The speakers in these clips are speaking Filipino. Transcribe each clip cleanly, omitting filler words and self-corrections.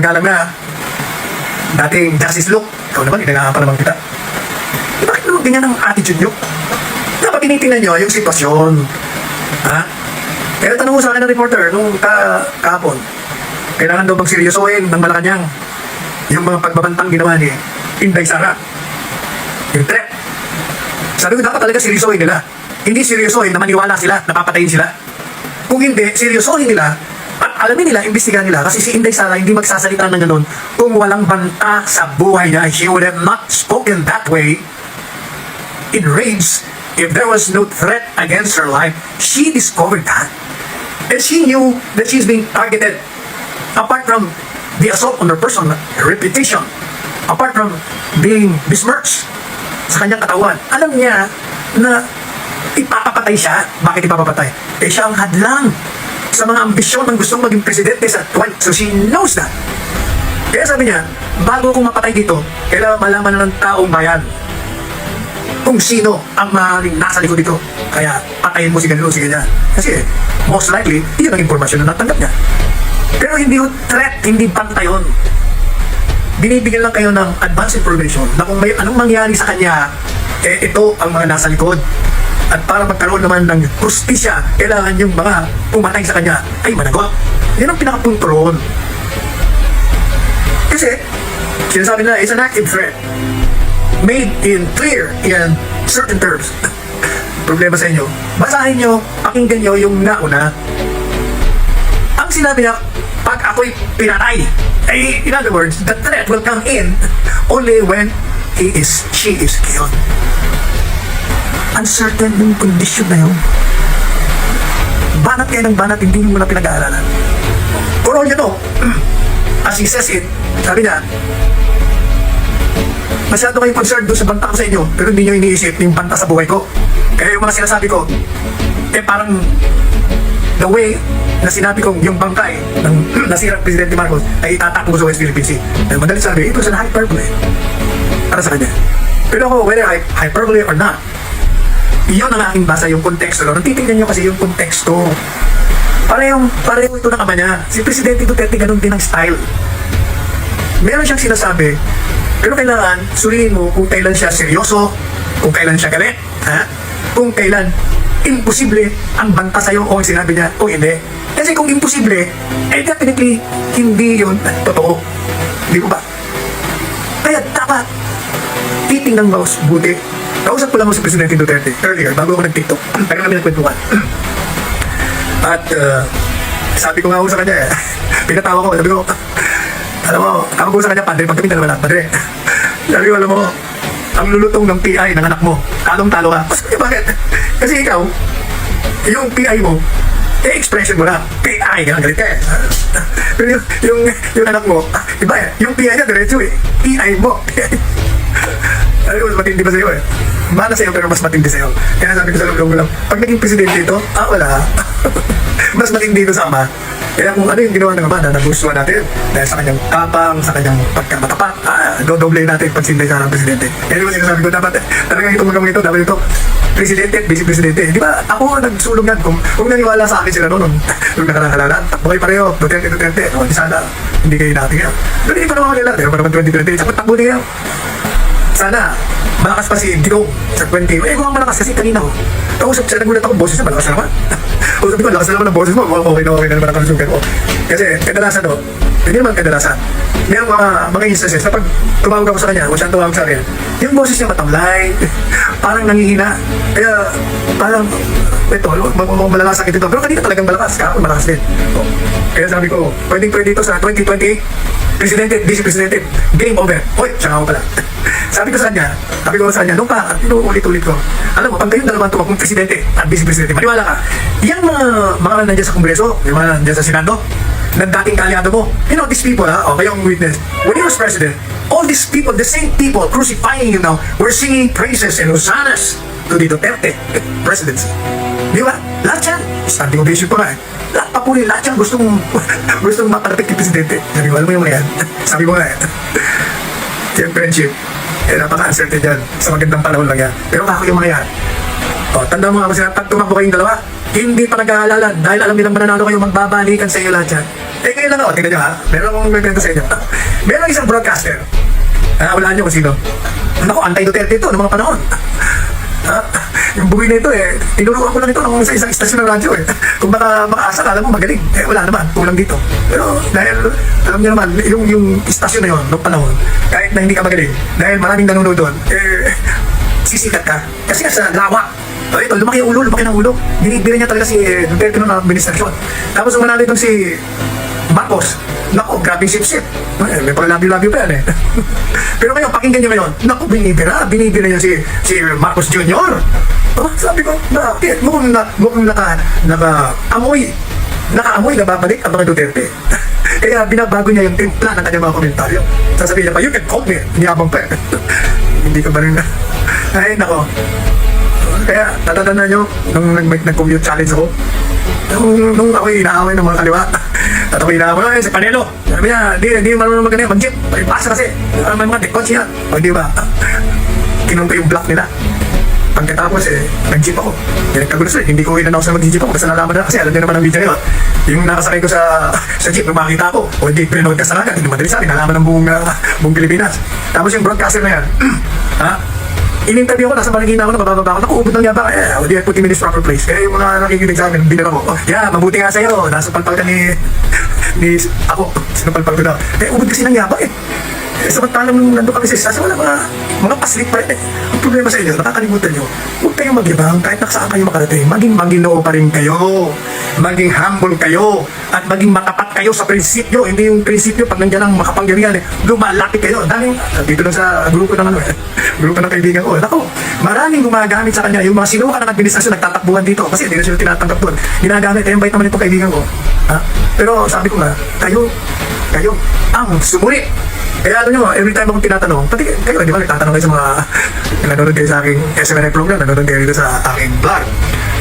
galang-galang na. Dating Justice Look. Ikaw naman, inangahan pa naman kita. Bakit naman ganyan ang attitude nyo? Dapat tinitingnan nyo yung sitwasyon. Ha? Kaya tanong mo sa akin ng reporter nung kahapon, kailangan daw bang seryosohin ng Malacanang yung mga pagbabantang ginawa ni Inday Sara. Yung threat. Sabi ko, dapat talaga seryosohin nila. Hindi seryosohin na maniwala sila, napapatayin sila. Kung hindi, seryosohin nila at alamin nila, imbestigahan nila. Kasi si Inday Sara hindi magsasalita ng ganun kung walang banta sa buhay niya. She would have not spoken that way in rage if there was no threat against her life. She discovered that. And she knew that she's being targeted. Apart from the assault on her personal reputation, apart from being besmirched sa kanyang katawan, alam niya na ipapapatay siya. Bakit ipapapatay? Eh siya ang hadlang sa mga ambisyon ng gustong maging presidente sa 20. So she knows that. Kaya sabi niya, bago akong mapatay dito, kailangan malaman na ng taong bayan kung sino ang maaaring nasa likod dito. Kaya patayin mo si ganito, si ganyan. Kasi most likely, yun ang informasyon na natanggap niya. Pero hindi yung threat, hindi banta yun. Binibigyan lang kayo ng advance information na kung may anong mangyari sa kanya, eh ito ang mga nasa likod. At para magkaroon naman ng justisya, kailangan yung mga pumatay sa kanya ay managot. Yan ang pinakapunto roon. Kasi, sinasabi nila, it's an active threat made in clear and certain terms. Problema sa inyo, basahin nyo, pakinggan nyo yung nauna. Ang sinabi niya, pag ako'y pinatay, ay, in other words, the threat will come in only when she is killed. Uncertain yung condition na yun. Banat kayo ng banat, hindi mo na pinag-aaralan. For all you know, as he says it, sabi niya, masyado kayong concerned doon sa banta ko sa inyo, pero hindi nyo iniisip yung banta sa buhay ko. Kaya yung mga sinasabi ko, eh parang the way na sinabi kong yung bangkay ng nasirang Presidente Marcos ay itatakbo sa West Philippine Sea. Dahil madalit sabi, ito sa hyperbole para sa kanya. Pero ako, whether hyperbole or not, iyon ang aking basa, yung konteksto. Natitignan nyo kasi yung konteksto. Pareho ito ng ama niya. Si Presidente Duterte ganun din ang style. Meron siyang sinasabi, pero kailangan suriin mo kung kailan siya seryoso, kung kailan siya galit, ha? Kung kailan imposible ang banta sa'yo o ang sinabi niya o hindi. Kasi kung imposible, eh definitely hindi yun totoo. Di ba ba? Kaya dapat titingnan mo buti. Kausap ko lang mo si Presidente Duterte earlier bago ako nag-TikTok. Tagal kami nagkwentuhan. At sabi ko nga ako sa kanya, pinatawa ko, sabi ko, alam mo, ako ko sa kanya, padre, pag kami dalawa lang, padre. Sabi ko, alam mo, ang lulutong ng PI ng anak mo, talong-talo ka. Sabi, bakit? Kasi ikaw, yung PI mo, expression mo na, PI, kaya galit ka eh. Pero yung anak mo, iba eh, yung PI niya, diretso eh, PI mo. Sabi ko, mas matindi ba sa'yo eh? Mana sa'yo pero mas matindi sa'yo. Kaya sabi ko sa loob lang, pag naging presidente ito, wala. Mas matindi ito sa ama. Kaya kung ano yung ginawa ng ama na nagustuhan natin, dahil sa kanyang tapang, sa kanyang pagkamatapat, dodoble natin pag sinday sa ng presidente. Kaya naman sinasabi ko, dapat talagang itong mga ito, dapat ito, presidente at vice presidente. Di ba, ako nagsulong yan. Kung naniwala sa akin sila noon, nung nakarangalanan, takbo kayo pareho, Duterte, di sana, hindi kayo natin yan. Pero hindi pa naman kanila, pero pa naman 2020, sapat takbo niya. Sana, malakas pa si Dino sa 20. Eh, kung malakas kasi kanina ko. Kausap siya, nagulat ako, boses na malakas na naman. O sabi ko, lakas na naman ang boses mo. Okay na naman ang kalusugan ko. Kasi, kadalasan no, hindi naman kadalasan. May mga instances na pag tumawag ako sa kanya, o siya tumawag sa akin, yung boses niya matamlay, parang nangihina. Kaya, parang, ito, malakas sakit ito. Pero kanina talagang malakas, kahapon malakas din. Kaya sabi ko, pwede ito sa 2028, Presidente, Vice Presidente, game over. Hoy, siya ako pala. Sabi ko sa kanya, nung pa, inuulit-ulit ko, alam mo, pag kayong dalawang tumakbong Presidente at Vice Presidente, maniwala ka, yung mga nandiyan sa Kongreso, yung mga nandiyan sa Senado, na dating kalyado mo, you know, these people, o kayong witness, when he was President, all these people, the same people crucifying him now, were singing praises and hosanas to the Duterte presidency. Di ba? Lahat yan, standing ovation pa nga eh. Lahat pa po rin, lahat yan gustong makalapit kay Presidente. Sabi ko, alam mo yung mga yan? Sabi ko nga eh. Yung friendship, napaka-uncertain yan. Sa magandang panahon lang yan. Pero kako yung mga yan. Tanda mo nga kasi pag tumakbo kayong dalawa, hindi pa nag-aalalan dahil alam nilang mananalo kayo, magbabalikan sa iyo lahat yan. Eh, kayo lang ako, tingnan nyo ha. Meron akong maganda sa inyo. Meron isang broadcaster. Wala nyo kung sino. Naku, anti-Duterte ito noong mga panahon. Yung buwi na ito tinuruan ko lang ito ng sa isang istasyon ng radyo Kung baka makaasa ka, alam mo magaling. Wala naman, kulang dito. Pero dahil, alam niyo naman, yung istasyon na yun, noong panahon, kahit na hindi ka magaling, dahil maraming nanonood doon, sisikat ka. Kasi nga sa lawak. Ito, lumaki ang ulo, lumaki ng ulo. Binibira niya talaga si Duterte ng administrasyon. Tapos nung manalo itong si Marcos, naku, grabing sip-sip. May pag-labi-labi pa yan Pero ngayon, pakinggan niyo ngayon, naku, binibira niya si Marcos Jr. Sabi ko, bakit? Mukhang nakaamoy na babalik ang mga Duterte. Kaya binabago niya yung timpla ng kanyang mga komentaryo. Sasabihin niya pa, you can call me. Niyabang pa Hindi ko ba rin ay, nako. Kaya, natatanda nyo, nung nag-commute challenge ako, nung ako'y inaaway ng mga kaliwa, at ako'y inaaway, si Panelo, sabi niya, hindi marunong mag-ganyan, mag-jeep, may pasa kasi, may mga dekotsi yan. O di ba, kinunta yung block nila. Pagkatapos nag-jeep ako. Nagkagulos hindi ko in-announce na mag-jeep ako kasi nalaman na kasi alam niyo naman ang video na yun. Yung nakasakay ko sa jeep, nung makita ko, o hindi, pinanood ka sa lagat, hindi madali sa akin, nalaman ng buong Pilipinas. Tapos yung broadcaster na yan, in-interview ko, nasa malagina ako, nabababa ako, nakuubod ng yabang, di I put him in his proper place. Kaya yung mga nakikinig sa amin, binara ko, mabuti nga sa'yo, nasa palpal ka ni ako, sinapalpal ko daw. Ubod kasi ng yabang samantalang nandun kami sa istasyon, wala mga paslit pa rin Ang problema sa inyo, nakakalimutan nyo, huwag kayong magyabang, kahit nakasaan kayo makarating, maging maginoo pa rin kayo, maging humble kayo, at maging matapat kayo sa prinsipyo. Hindi yung prinsipyo, pag nandiyan ang makapangyarihan, lumalapit kayo. Dahil, dito lang sa grupo ng grupo ng kaibigan ko, ako, maraming gumagamit sa kanya, yung mga sinuka ng administrasyon, nagtatakbuhan dito, kasi hindi na sila tinatanggap doon. Ginagamit, yung bait naman itong kaibigan ko. Pero sabi ko nga, kayo ang sumuri. Kaya ano nyo, every time akong tinatanong, pati kayo, di ba, nagtatanong kayo sa mga nanonood kayo sa aking SMNI program, nanonood kayo dito sa aking vlog.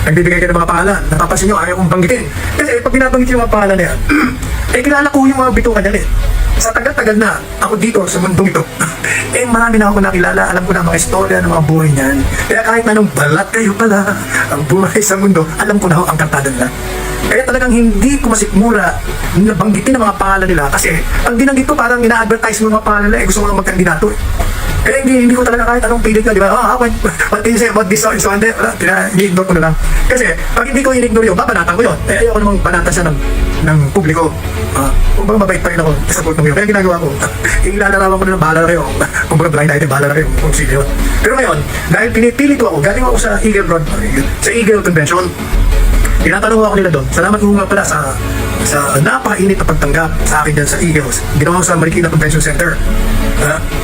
Nagbibigay kayo ng mga pangalan, napapansin nyo, ayaw kong banggitin. Kasi pag binabanggit yung mga pangalan na yan, kilala ko yung mga bitukan yan Sa tagal-tagal na ako dito sa mundong ito, marami na ako nakilala, alam ko na mga istorya ng mga buhay niyan. Kaya kahit na nung balat kayo pala, ang buhay sa mundo, alam ko na ang kantada nila. Kaya talagang hindi ko masikmura na banggitin ang mga pangalan nila kasi ang dinanggit ko parang ina-advertise mo mga pangalan nila gusto mo lang magkandidato Kaya hindi ko talaga kahit anong pilit na, di ba? What can you say about this so and so and that? I-ignore ko na lang. Kasi pag hindi ko i-ignore yun, babanatan ko yun. Ayoko namang banatan siya ng publiko. Kung baga mabait pa rin ako sa support ng yun. Kaya ginagawa ko, ilalarawan ko na ng bahala na kayo. Kung baga blind item, bahala na kayo kung sino yun. Pero ngayon, dahil pinipili ko ako, galing ako sa Eagle Convention. Tinatanong ako nila doon. Salamat ko nga pala sa napakainit na pagtanggap sa akin dyan sa Eagles. Ginawa ko sa Marikina Convention Center.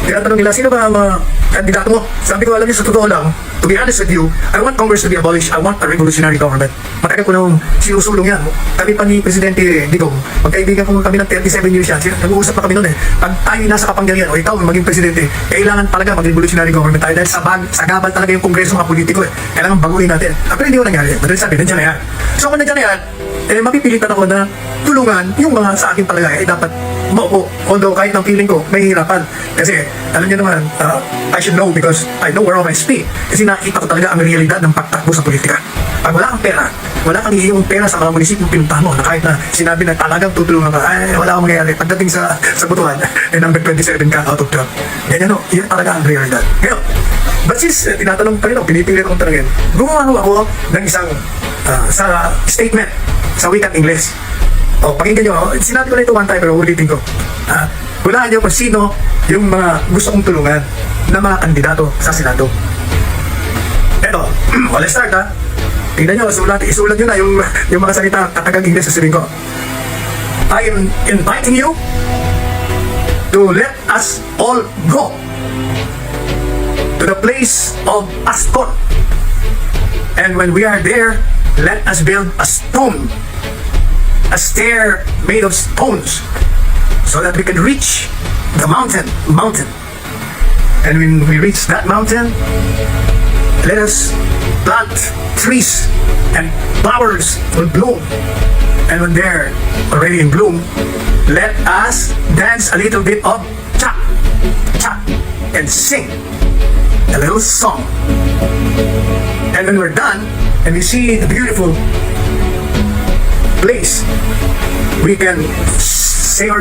Tinatanong nila, sino ba ang mga kandidato mo? Sabi ko, alam niyo, sa totoo lang, to be honest with you, I want Congress to be abolished. I want a revolutionary government. Matagal ko nang sinusulong yan. Kami pa ni Presidente Digong, magkaibigan ko kami ng 37 years yan. Nag-uusap pa kami noon Pag tayo nasa kapangyarihan, o ikaw maging Presidente, kailangan talaga mag-revolutionary government tayo dahil sagabal talaga yung Kongreso mga politiko Kailangan baguhin natin. Pero hindi ko nangyari. Madali sabi, nandiyan na yan. So kung nandiyan na yan, mapipilitan ako na tulungan yung mga sa akin talaga dapat maupo. Although kahit ng feeling ko, may hirapan. Kasi, alam niyo naman, I should know because I know where all my speak. Kasi nakita ko talaga ang realidad ng pagtakbo sa politika. Pag wala kang pera, wala kang iyong pera sa mga munisipyo pinuntahan mo na kahit na sinabi na talagang tutulungan ka, wala akong mangyayari. Pagdating sa butuhan, number 27 ka out of 12. Yan yan talaga ang realidad. Ngayon, but since tinatanong pa rin ako, pinipilit akong talaga gumawa ako ng isang sa statement sa wikang Ingles. Pakinggan nyo, sinabi ko na ito one time pero ulitin ko. Hulaan nyo kung sino yung mga gusto kong tulungan na mga kandidato sa Senado. Eto, let's start Tingnan nyo, isulat nyo na yung mga salita katagang Ingles sa sabihin ko. I am inviting you to let us all go to the place of Ascot. And when we are there, let us build a stair made of stones so that we can reach the mountain. And when we reach that mountain, let us plant trees and flowers will bloom. And when they're already in bloom, let us dance a little bit of cha and sing a little song. And when we're done and we see the beautiful place, we can say to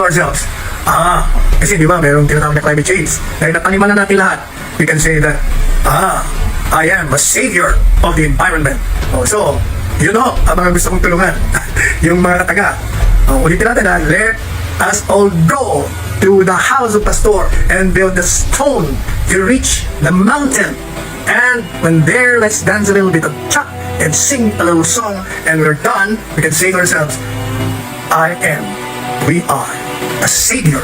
ourselves, kasi di ba, mayroong tinatawag na climate change. Dahil nataniman na natin lahat, we can say that, I am a savior of the environment. So, yun ang mga gusto kong tulungan. Yung mga taga. Ulitin natin let us all go to the house of Pastor and build the stone to reach the mountain. And when there, let's dance a little bit of cha and sing a little song, and we're done. We can say to ourselves, we are a savior.